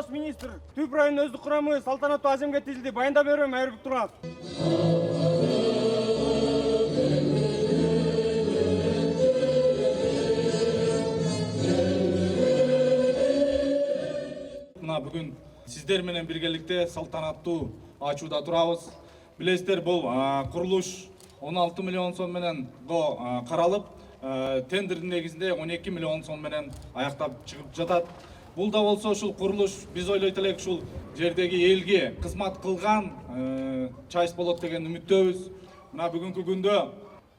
Баш министр Түп районунун өздүк курамы салтанаттуу аземге тизилди. Баяндап берем Айырбек Туранов. Мына бүгүн сиздер менен биргеликте салтанаттуу ачууда турабыз. Билесиздер, бул курулуш 16 миллион сом менен каралып, тендердин негизинде 12 миллион сом менен аяктап чыгып жатат. Бул да болсо ушул курулуш биз ойлойт элек ушул жердеги элге кызмат кылган чайыс болот деген үмүттөбүз. Мына бүгүнкү күндө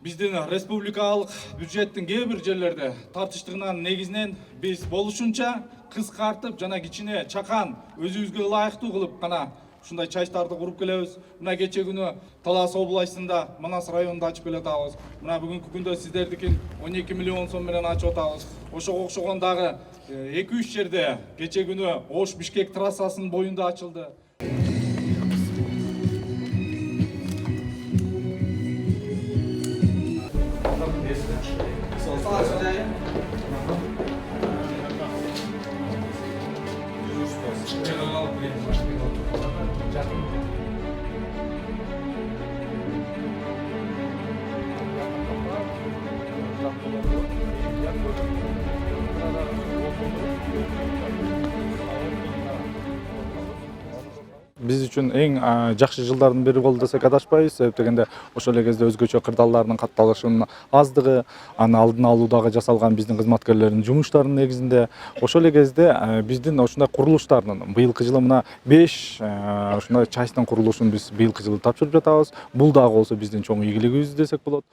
биздин республикалык бюджеттин кээ бир жерлерде тартыштыгынан негизинен биз болушунча кыскартып жана кичине чакан өзүбүзгө ылайыктуу кылып гана ушундай чайыстарды куруп келебиз. Мына кече күнү Талас областында, Манас районунда ачып келатабыз. Мына бүгүнкү күндө сиздердикин 12 миллион сом менен ачып атабыз. Ошого окшогон дагы 2-3 жерде кече күнү Ош-Бишкек трассасынын боюнда ачылды. Биз үчүн эң жакшы жылдардын бири болду десек адашпайбыз. Себеп дегенде ошол эле кезде өзгөчө кырдаалдардын катталышынын аздыгы, аны алдын алуудагы жасалган биздин кызматкерлердин жумуштарынын негизинде, ошол эле кезде биздин ушундай курулуштардын быйылкы жылы мына 5 ушундай чайыстын курулушун биз быйылкы жылы тапшырып жатабыз. Бул дагы болсо биздин чоң ийгилигибиз десек болот.